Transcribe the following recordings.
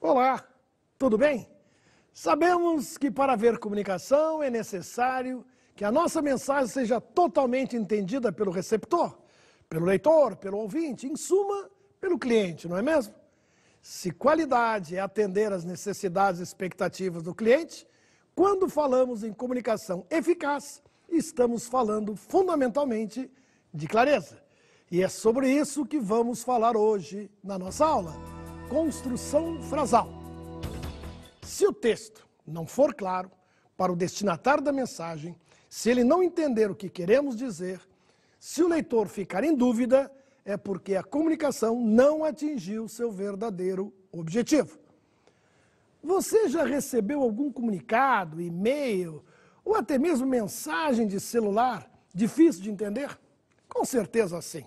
Olá, tudo bem? Sabemos que para haver comunicação é necessário que a nossa mensagem seja totalmente entendida pelo receptor, pelo leitor, pelo ouvinte, em suma, pelo cliente, não é mesmo? Se qualidade é atender às necessidades e expectativas do cliente, quando falamos em comunicação eficaz, estamos falando fundamentalmente de clareza. E é sobre isso que vamos falar hoje na nossa aula. Construção frasal. Se o texto não for claro para o destinatário da mensagem, se ele não entender o que queremos dizer, se o leitor ficar em dúvida, é porque a comunicação não atingiu seu verdadeiro objetivo. Você já recebeu algum comunicado, e-mail ou até mesmo mensagem de celular difícil de entender? Com certeza sim.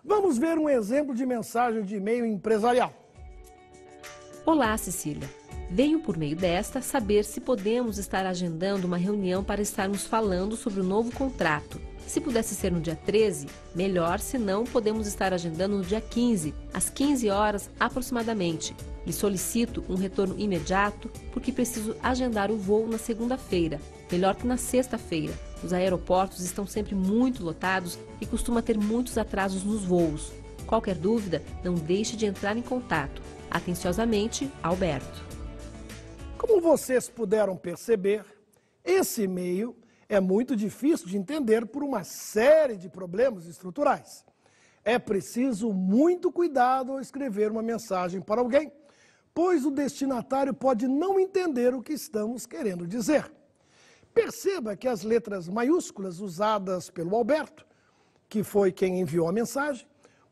Vamos ver um exemplo de mensagem de e-mail empresarial. Olá, Cecília. Venho por meio desta saber se podemos estar agendando uma reunião para estarmos falando sobre o novo contrato. Se pudesse ser no dia 13, melhor, se não, podemos estar agendando no dia 15, às 15 horas aproximadamente. Lhe solicito um retorno imediato porque preciso agendar o voo na segunda-feira, melhor que na sexta-feira. Os aeroportos estão sempre muito lotados e costuma ter muitos atrasos nos voos. Qualquer dúvida, não deixe de entrar em contato. Atenciosamente, Alberto. Como vocês puderam perceber, esse e-mail é muito difícil de entender por uma série de problemas estruturais. É preciso muito cuidado ao escrever uma mensagem para alguém, pois o destinatário pode não entender o que estamos querendo dizer. Perceba que as letras maiúsculas usadas pelo Alberto, que foi quem enviou a mensagem,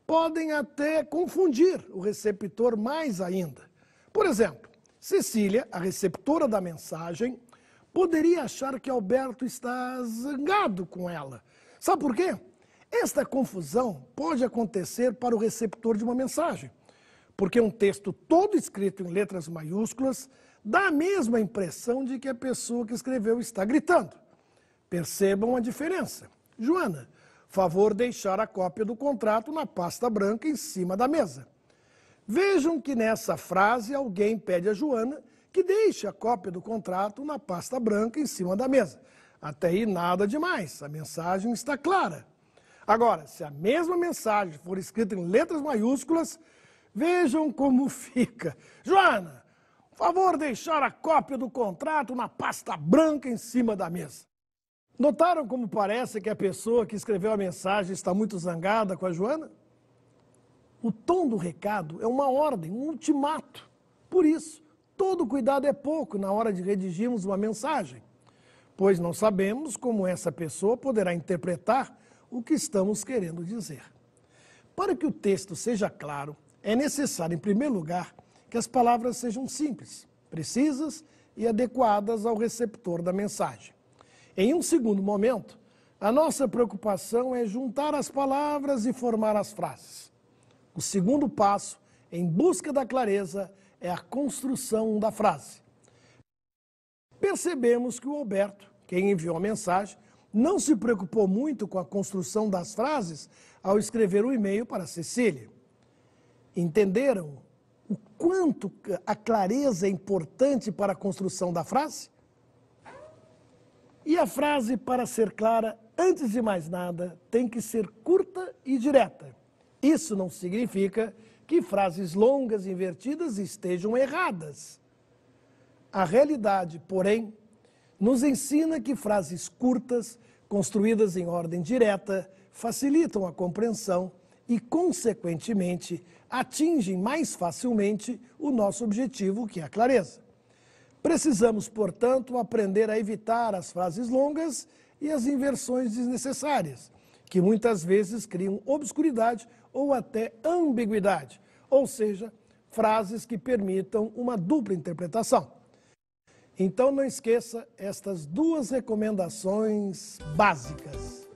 podem até confundir o receptor mais ainda. Por exemplo, Cecília, a receptora da mensagem, poderia achar que Alberto está zangado com ela. Sabe por quê? Esta confusão pode acontecer para o receptor de uma mensagem, porque um texto todo escrito em letras maiúsculas dá a mesma impressão de que a pessoa que escreveu está gritando. Percebam a diferença. Joana, favor deixar a cópia do contrato na pasta branca em cima da mesa. Vejam que nessa frase alguém pede a Joana que deixe a cópia do contrato na pasta branca em cima da mesa. Até aí nada demais, a mensagem está clara. Agora, se a mesma mensagem for escrita em letras maiúsculas, vejam como fica. Joana, favor deixar a cópia do contrato na pasta branca em cima da mesa. Notaram como parece que a pessoa que escreveu a mensagem está muito zangada com a Joana? O tom do recado é uma ordem, um ultimato. Por isso, todo cuidado é pouco na hora de redigirmos uma mensagem, pois não sabemos como essa pessoa poderá interpretar o que estamos querendo dizer. Para que o texto seja claro, é necessário, em primeiro lugar, que as palavras sejam simples, precisas e adequadas ao receptor da mensagem. Em um segundo momento, a nossa preocupação é juntar as palavras e formar as frases. O segundo passo, em busca da clareza, é a construção da frase. Percebemos que o Alberto, quem enviou a mensagem, não se preocupou muito com a construção das frases ao escrever o e-mail para Cecília. Entenderam o quanto a clareza é importante para a construção da frase? E a frase, para ser clara, antes de mais nada, tem que ser curta e direta. Isso não significa que frases longas e invertidas estejam erradas. A realidade, porém, nos ensina que frases curtas, construídas em ordem direta, facilitam a compreensão e, consequentemente, atingem mais facilmente o nosso objetivo, que é a clareza. Precisamos, portanto, aprender a evitar as frases longas e as inversões desnecessárias, que muitas vezes criam obscuridade ou até ambiguidade, ou seja, frases que permitam uma dupla interpretação. Então não esqueça estas duas recomendações básicas.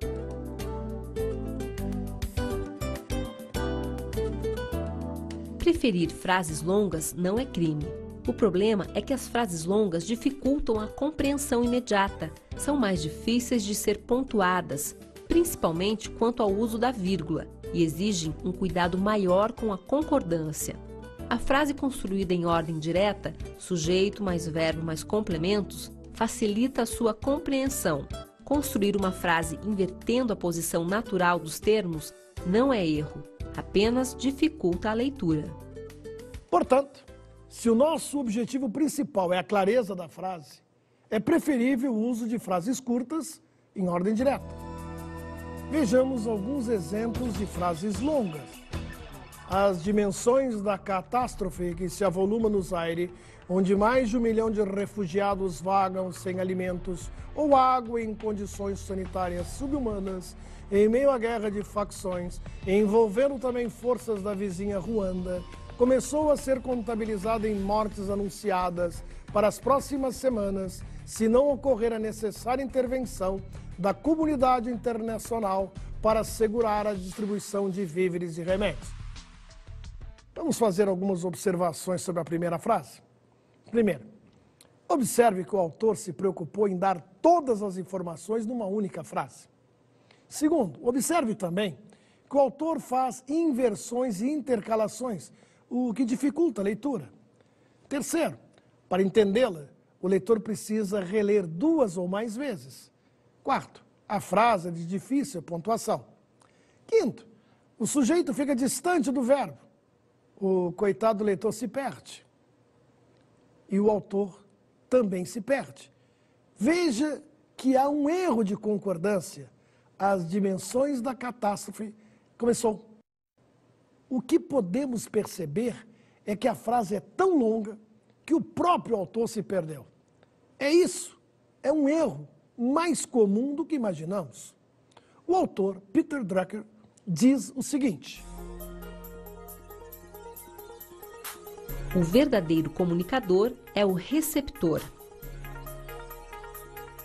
Preferir frases longas não é crime. O problema é que as frases longas dificultam a compreensão imediata, são mais difíceis de ser pontuadas, principalmente quanto ao uso da vírgula, e exigem um cuidado maior com a concordância. A frase construída em ordem direta, sujeito mais verbo mais complementos, facilita a sua compreensão. Construir uma frase invertendo a posição natural dos termos não é erro, apenas dificulta a leitura. Portanto, se o nosso objetivo principal é a clareza da frase, é preferível o uso de frases curtas em ordem direta. Vejamos alguns exemplos de frases longas. As dimensões da catástrofe que se avoluma no Zaire, onde mais de 1 milhão de refugiados vagam sem alimentos ou água em condições sanitárias subhumanas, em meio à guerra de facções, envolvendo também forças da vizinha Ruanda, começou a ser contabilizada em mortes anunciadas para as próximas semanas, se não ocorrer a necessária intervenção da comunidade internacional para assegurar a distribuição de víveres e remédios. Vamos fazer algumas observações sobre a primeira frase. Primeiro, observe que o autor se preocupou em dar todas as informações numa única frase. Segundo, observe também que o autor faz inversões e intercalações, o que dificulta a leitura. Terceiro, para entendê-la, o leitor precisa reler 2 ou mais vezes. Quarto, a frase é de difícil pontuação. Quinto, o sujeito fica distante do verbo. O coitado leitor se perde. E o autor também se perde. Veja que há um erro de concordância. As dimensões da catástrofe começou. O que podemos perceber é que a frase é tão longa que o próprio autor se perdeu. É isso, é um erro mais comum do que imaginamos. O autor, Peter Drucker, diz o seguinte: o verdadeiro comunicador é o receptor.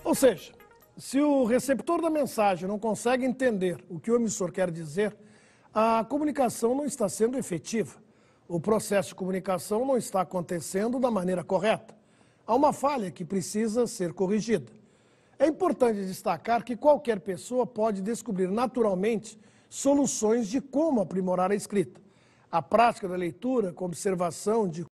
Ou seja, se o receptor da mensagem não consegue entender o que o emissor quer dizer, a comunicação não está sendo efetiva. O processo de comunicação não está acontecendo da maneira correta. Há uma falha que precisa ser corrigida. É importante destacar que qualquer pessoa pode descobrir naturalmente soluções de como aprimorar a escrita. A prática da leitura com observação de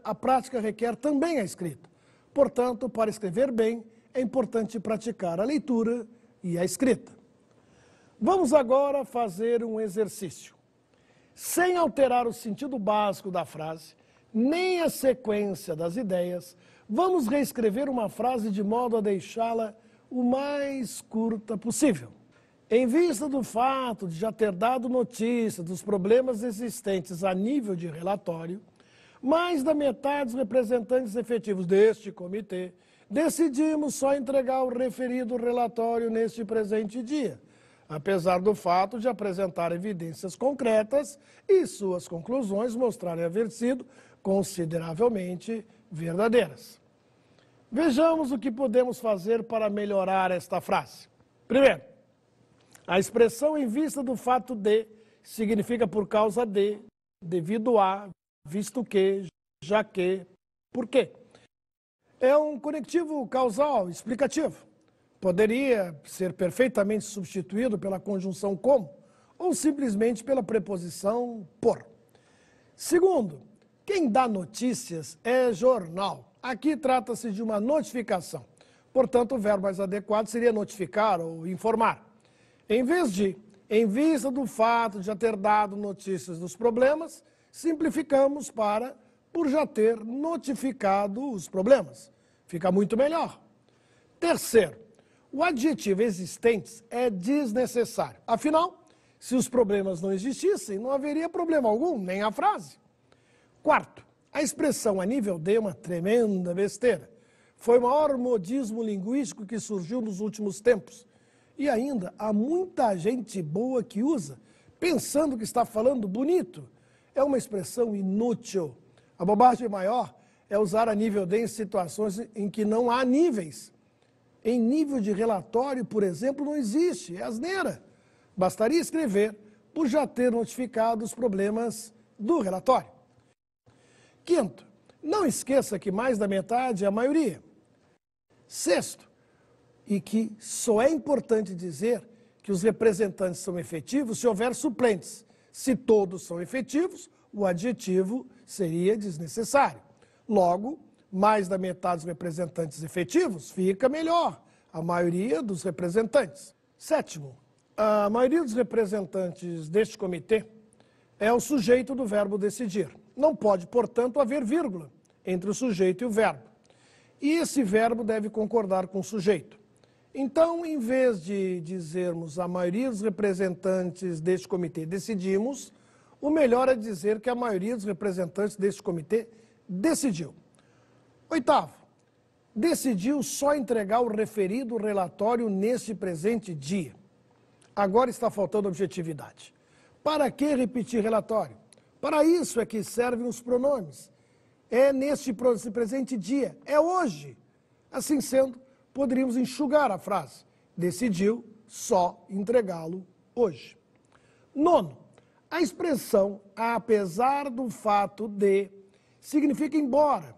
a prática requer também a escrita. Portanto, para escrever bem, é importante praticar a leitura e a escrita. Vamos agora fazer um exercício. Sem alterar o sentido básico da frase, nem a sequência das ideias, vamos reescrever uma frase de modo a deixá-la o mais curta possível. Em vista do fato de já ter dado notícia dos problemas existentes a nível de relatório, mais da metade dos representantes efetivos deste comitê decidimos só entregar o referido relatório neste presente dia, apesar do fato de apresentar evidências concretas e suas conclusões mostrarem haver sido consideravelmente verdadeiras. Vejamos o que podemos fazer para melhorar esta frase. Primeiro, a expressão em vista do fato de significa por causa de, devido a, visto que, já que, por quê. É um conectivo causal explicativo. Poderia ser perfeitamente substituído pela conjunção como ou simplesmente pela preposição por. Segundo, quem dá notícias é jornal. Aqui trata-se de uma notificação. Portanto, o verbo mais adequado seria notificar ou informar. Em vez de, em vista do fato de já ter dado notícias dos problemas, simplificamos para por já ter notificado os problemas. Fica muito melhor. Terceiro, o adjetivo existentes é desnecessário. Afinal, se os problemas não existissem, não haveria problema algum, nem a frase. Quarto, a expressão a nível de é uma tremenda besteira. Foi o maior modismo linguístico que surgiu nos últimos tempos. E ainda há muita gente boa que usa, pensando que está falando bonito. É uma expressão inútil. A bobagem maior é usar a nível de em situações em que não há níveis. Em nível de relatório, por exemplo, não existe, é asneira. Bastaria escrever por já ter notificado os problemas do relatório. Quinto, não esqueça que mais da metade é a maioria. Sexto, e que só é importante dizer que os representantes são efetivos se houver suplentes. Se todos são efetivos, o adjetivo seria desnecessário. Logo, mais da metade dos representantes efetivos fica melhor, a maioria dos representantes. Sétimo, a maioria dos representantes deste comitê é o sujeito do verbo decidir. Não pode, portanto, haver vírgula entre o sujeito e o verbo. E esse verbo deve concordar com o sujeito. Então, em vez de dizermos a maioria dos representantes deste comitê decidimos, o melhor é dizer que a maioria dos representantes deste comitê decidiu. Oitavo, decidiu só entregar o referido relatório neste presente dia. Agora está faltando objetividade. Para que repetir relatório? Para isso é que servem os pronomes. É neste presente dia, é hoje. Assim sendo, poderíamos enxugar a frase. Decidiu só entregá-lo hoje. Nono, a expressão apesar do fato de significa embora.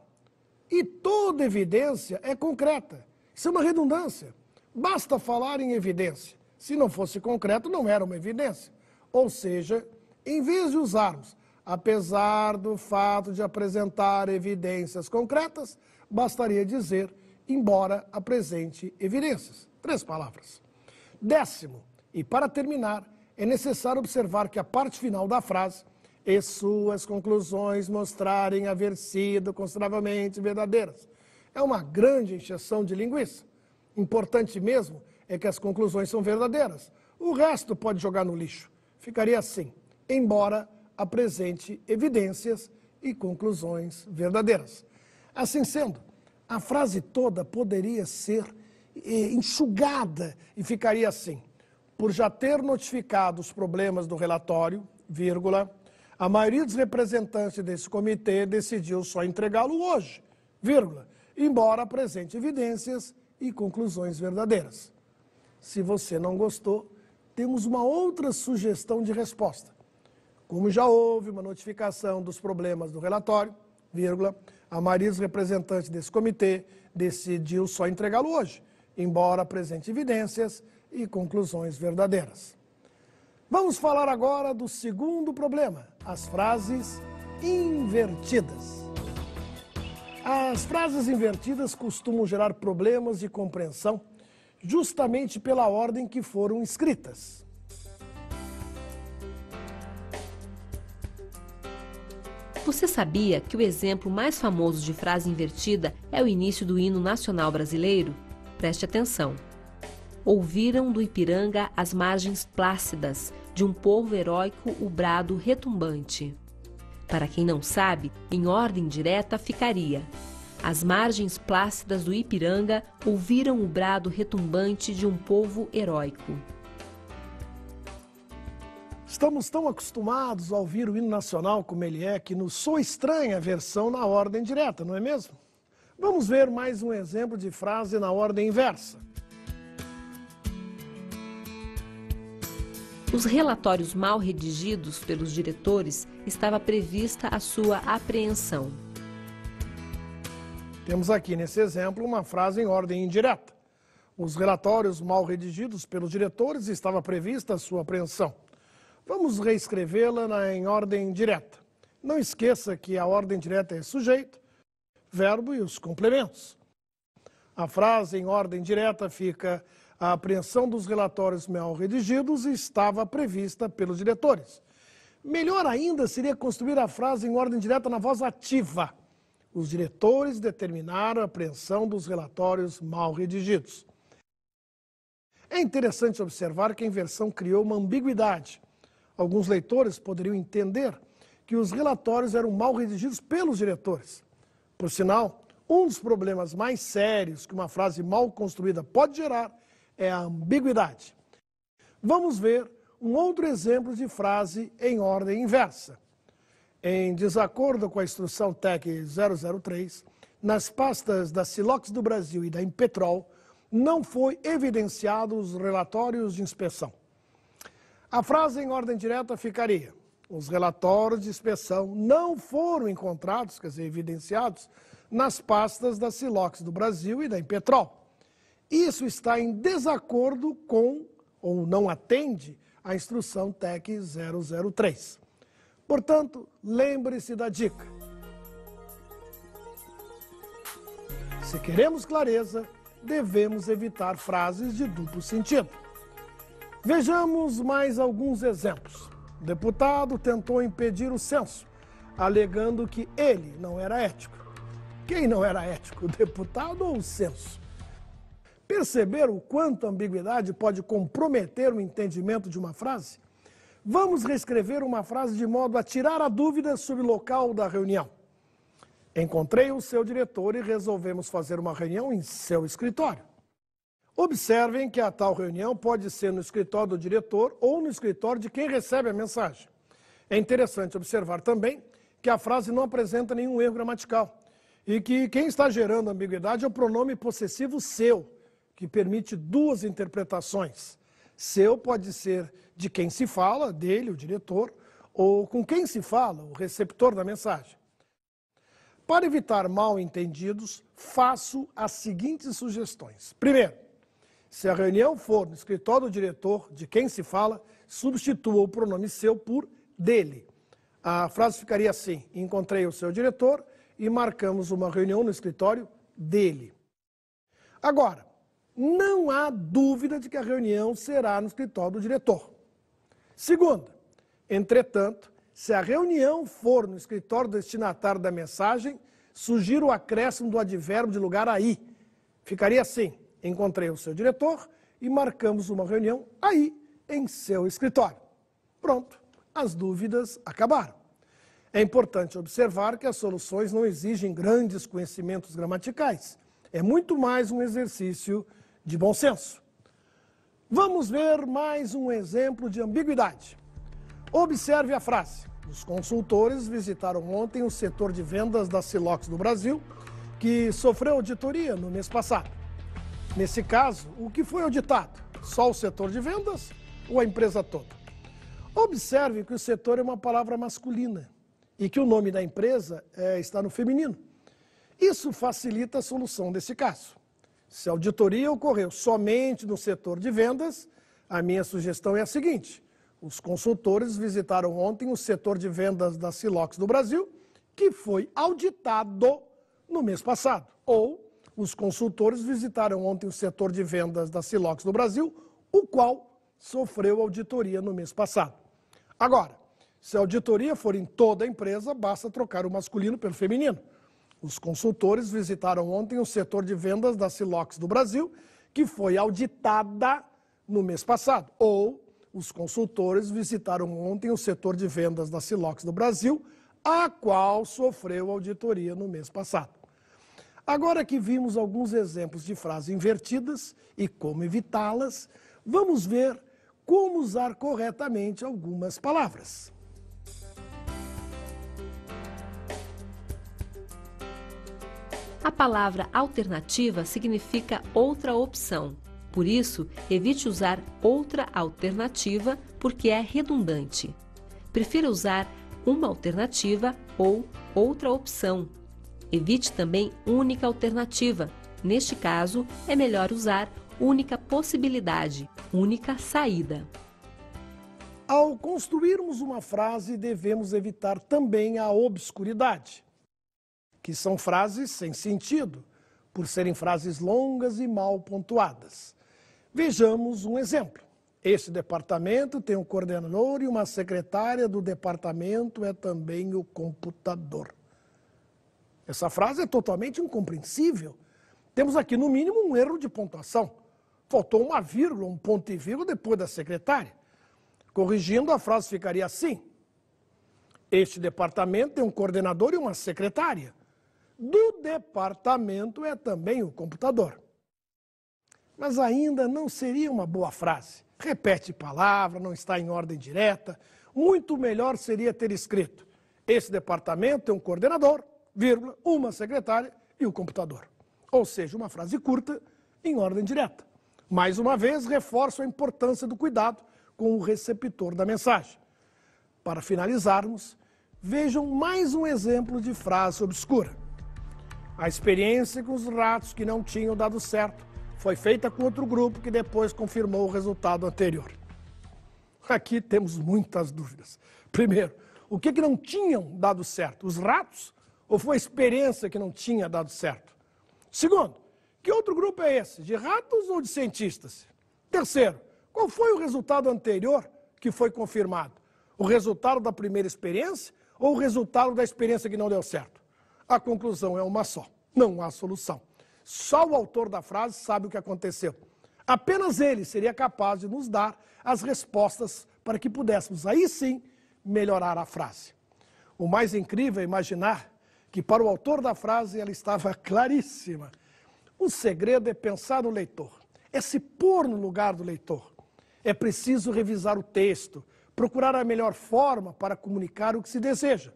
E toda evidência é concreta. Isso é uma redundância. Basta falar em evidência. Se não fosse concreto, não era uma evidência. Ou seja, em vez de usarmos apesar do fato de apresentar evidências concretas, bastaria dizer embora apresente evidências. 3 palavras. Décimo, e para terminar, é necessário observar que a parte final da frase e suas conclusões mostrarem haver sido consideravelmente verdadeiras. É uma grande encheção de linguiça. Importante mesmo é que as conclusões são verdadeiras. O resto pode jogar no lixo. Ficaria assim, embora apresente evidências e conclusões verdadeiras. Assim sendo, a frase toda poderia ser enxugada e ficaria assim. Por já ter notificado os problemas do relatório, vírgula, a maioria dos representantes desse comitê decidiu só entregá-lo hoje, vírgula, embora apresente evidências e conclusões verdadeiras. Se você não gostou, temos uma outra sugestão de resposta. Como já houve uma notificação dos problemas do relatório, vírgula, a maioria dos representantes desse comitê decidiu só entregá-lo hoje, embora apresente evidências e conclusões verdadeiras. Vamos falar agora do segundo problema, as frases invertidas. As frases invertidas costumam gerar problemas de compreensão justamente pela ordem que foram escritas. Você sabia que o exemplo mais famoso de frase invertida é o início do hino nacional brasileiro? Preste atenção. Ouviram do Ipiranga as margens plácidas, de um povo heróico o brado retumbante. Para quem não sabe, em ordem direta ficaria: as margens plácidas do Ipiranga ouviram o brado retumbante de um povo heróico. Estamos tão acostumados a ouvir o hino nacional como ele é, que nos soa estranha a versão na ordem direta, não é mesmo? Vamos ver mais um exemplo de frase na ordem inversa. Os relatórios mal redigidos pelos diretores estava prevista a sua apreensão. Temos aqui nesse exemplo uma frase em ordem indireta. Os relatórios mal redigidos pelos diretores estava prevista a sua apreensão. Vamos reescrevê-la em ordem direta. Não esqueça que a ordem direta é sujeito, verbo e os complementos. A frase em ordem direta fica: a apreensão dos relatórios mal redigidos estava prevista pelos diretores. Melhor ainda seria construir a frase em ordem direta na voz ativa. Os diretores determinaram a apreensão dos relatórios mal redigidos. É interessante observar que a inversão criou uma ambiguidade. Alguns leitores poderiam entender que os relatórios eram mal redigidos pelos diretores. Por sinal, um dos problemas mais sérios que uma frase mal construída pode gerar é a ambiguidade. Vamos ver um outro exemplo de frase em ordem inversa. Em desacordo com a instrução TEC 003, nas pastas da Silox do Brasil e da Impetrol, não foi evidenciado os relatórios de inspeção. A frase em ordem direta ficaria: os relatórios de inspeção não foram encontrados, quer dizer, evidenciados, nas pastas da Silox do Brasil e da Impetrol. Isso está em desacordo com ou não atende à instrução TEC 003. Portanto, lembre-se da dica. Se queremos clareza, devemos evitar frases de duplo sentido. Vejamos mais alguns exemplos. O deputado tentou impedir o censo, alegando que ele não era ético. Quem não era ético, o deputado ou o censo? Perceberam o quanto a ambiguidade pode comprometer o entendimento de uma frase? Vamos reescrever uma frase de modo a tirar a dúvida sobre o local da reunião. Encontrei o seu diretor e resolvemos fazer uma reunião em seu escritório. Observem que a tal reunião pode ser no escritório do diretor ou no escritório de quem recebe a mensagem. É interessante observar também que a frase não apresenta nenhum erro gramatical e que quem está gerando ambiguidade é o pronome possessivo seu, que permite duas interpretações. Seu pode ser de quem se fala, dele, o diretor, ou com quem se fala, o receptor da mensagem. Para evitar mal-entendidos, faço as seguintes sugestões. Primeiro, se a reunião for no escritório do diretor, de quem se fala, substitua o pronome seu por dele. A frase ficaria assim: encontrei o seu diretor e marcamos uma reunião no escritório dele. Agora, não há dúvida de que a reunião será no escritório do diretor. Segunda, entretanto, se a reunião for no escritório do destinatário da mensagem, sugiro o acréscimo do advérbio de lugar aí. Ficaria assim: encontrei o seu diretor e marcamos uma reunião aí, em seu escritório. Pronto, as dúvidas acabaram. É importante observar que as soluções não exigem grandes conhecimentos gramaticais. É muito mais um exercício de bom senso. Vamos ver mais um exemplo de ambiguidade. Observe a frase: os consultores visitaram ontem o setor de vendas da Silox do Brasil, que sofreu auditoria no mês passado. Nesse caso, o que foi auditado? Só o setor de vendas ou a empresa toda? Observe que o setor é uma palavra masculina e que o nome da empresa está no feminino. Isso facilita a solução desse caso. Se a auditoria ocorreu somente no setor de vendas, a minha sugestão é a seguinte: os consultores visitaram ontem o setor de vendas da Silox do Brasil, que foi auditado no mês passado. Ou, os consultores visitaram ontem o setor de vendas da Silox do Brasil, o qual sofreu auditoria no mês passado. Agora, se a auditoria for em toda a empresa, basta trocar o masculino pelo feminino. Os consultores visitaram ontem o setor de vendas da Silox do Brasil, que foi auditada no mês passado. Ou, os consultores visitaram ontem o setor de vendas da Silox do Brasil, a qual sofreu auditoria no mês passado. Agora que vimos alguns exemplos de frases invertidas e como evitá-las, vamos ver como usar corretamente algumas palavras. A palavra alternativa significa outra opção. Por isso, evite usar outra alternativa porque é redundante. Prefira usar uma alternativa ou outra opção. Evite também única alternativa. Neste caso, é melhor usar única possibilidade, única saída. Ao construirmos uma frase, devemos evitar também a obscuridade, que são frases sem sentido, por serem frases longas e mal pontuadas. Vejamos um exemplo. Este departamento tem um coordenador e uma secretária do departamento é também o computador. Essa frase é totalmente incompreensível. Temos aqui, no mínimo, um erro de pontuação. Faltou uma vírgula, um ponto e vírgula depois da secretária. Corrigindo, a frase ficaria assim: este departamento tem um coordenador e uma secretária. Do departamento é também o computador. Mas ainda não seria uma boa frase. Repete palavra, não está em ordem direta. Muito melhor seria ter escrito: esse departamento tem um coordenador, vírgula, uma secretária e o computador. Ou seja, uma frase curta em ordem direta. Mais uma vez, reforço a importância do cuidado com o receptor da mensagem. Para finalizarmos, vejam mais um exemplo de frase obscura. A experiência com os ratos que não tinham dado certo foi feita com outro grupo que depois confirmou o resultado anterior. Aqui temos muitas dúvidas. Primeiro, o que não tinham dado certo? Os ratos? Ou foi a experiência que não tinha dado certo? Segundo, que outro grupo é esse? De ratos ou de cientistas? Terceiro, qual foi o resultado anterior que foi confirmado? O resultado da primeira experiência ou o resultado da experiência que não deu certo? A conclusão é uma só. Não há solução. Só o autor da frase sabe o que aconteceu. Apenas ele seria capaz de nos dar as respostas para que pudéssemos, aí sim, melhorar a frase. O mais incrível é imaginar que para o autor da frase ela estava claríssima. O segredo é pensar no leitor, é se pôr no lugar do leitor. É preciso revisar o texto, procurar a melhor forma para comunicar o que se deseja.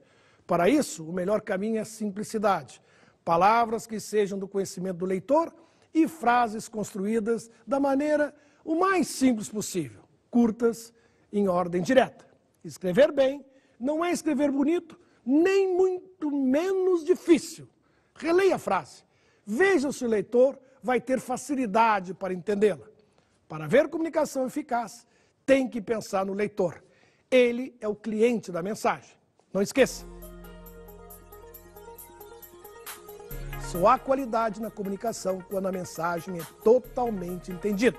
Para isso, o melhor caminho é a simplicidade. Palavras que sejam do conhecimento do leitor e frases construídas da maneira o mais simples possível, curtas, em ordem direta. Escrever bem não é escrever bonito, nem muito menos difícil. Releia a frase. Veja se o leitor vai ter facilidade para entendê-la. Para ver comunicação eficaz, tem que pensar no leitor. Ele é o cliente da mensagem. Não esqueça. Só há qualidade na comunicação quando a mensagem é totalmente entendida.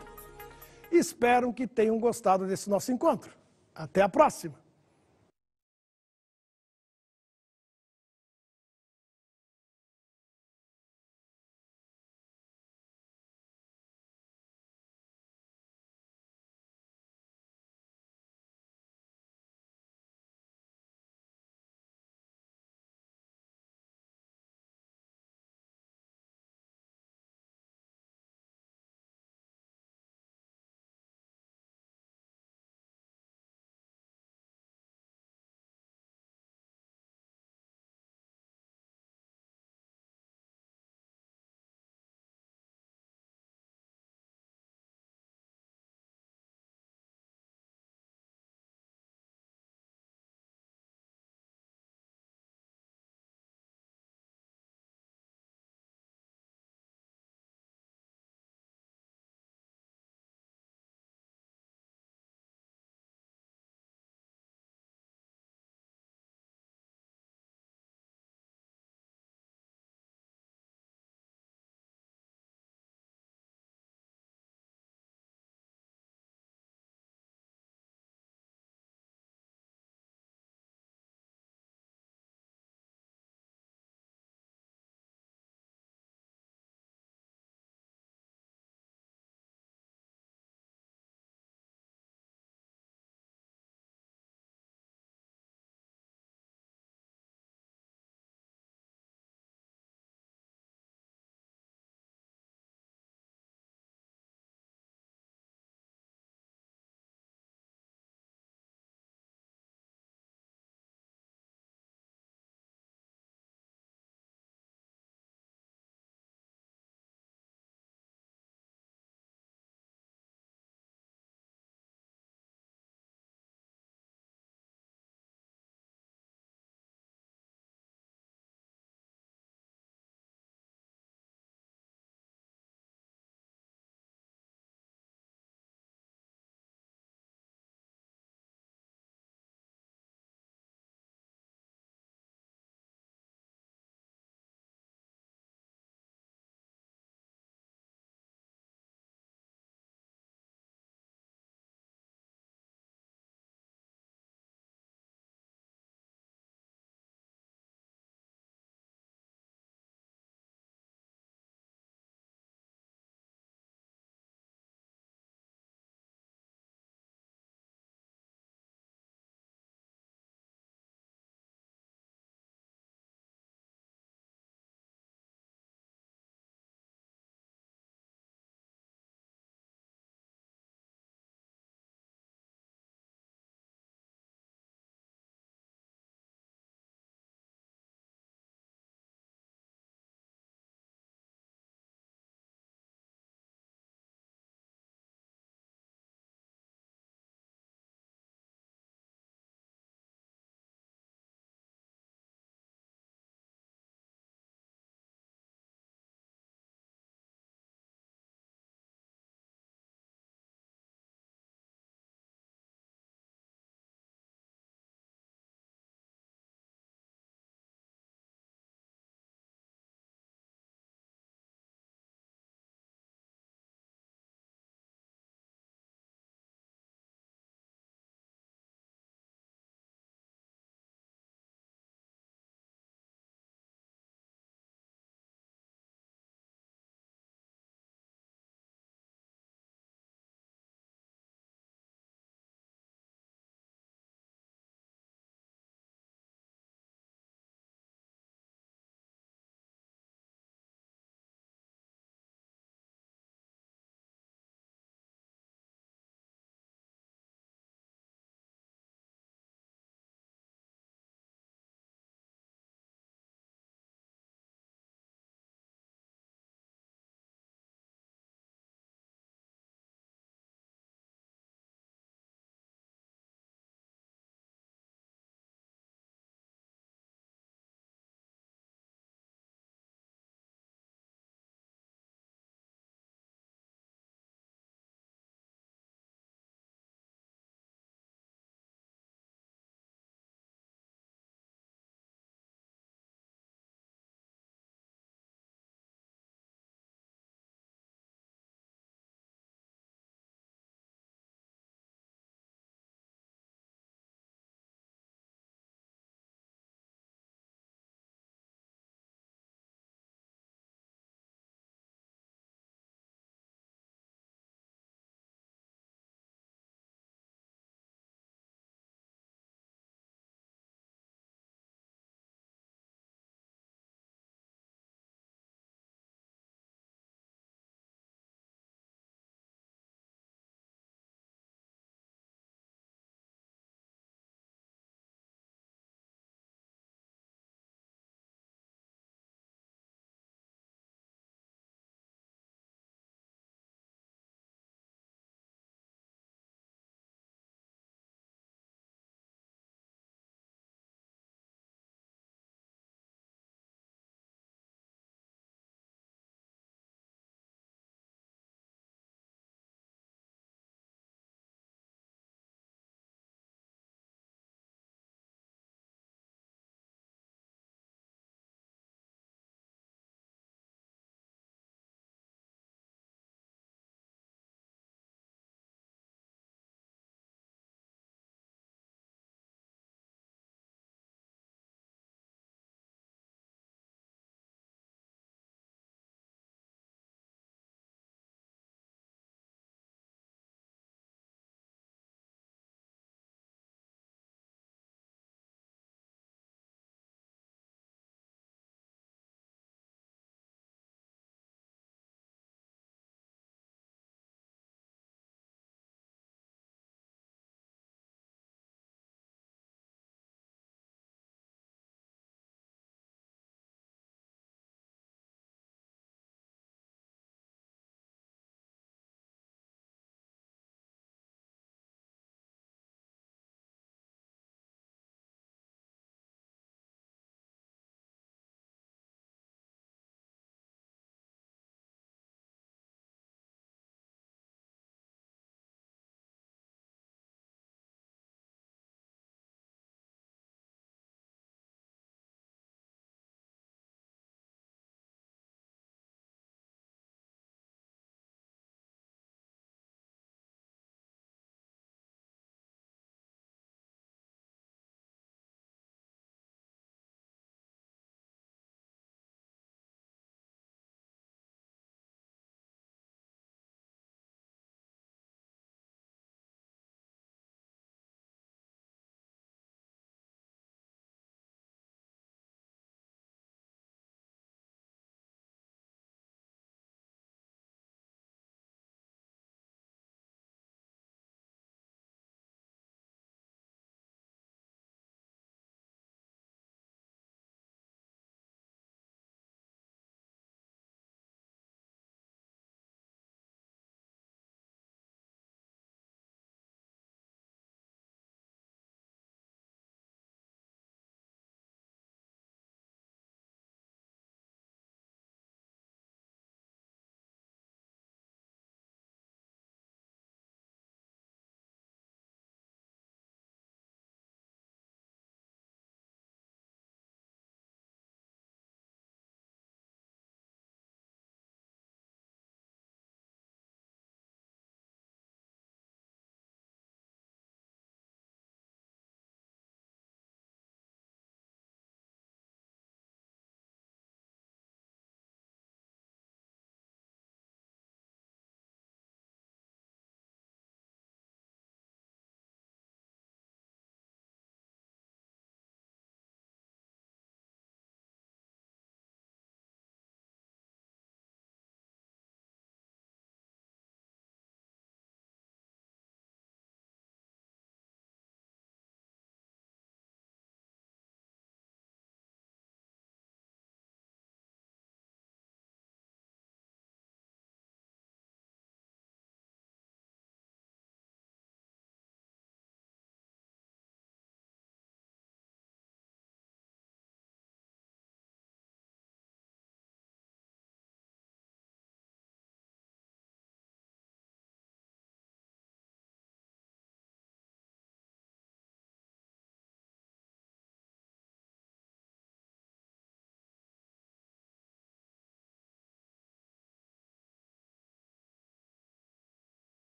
Espero que tenham gostado desse nosso encontro. Até a próxima!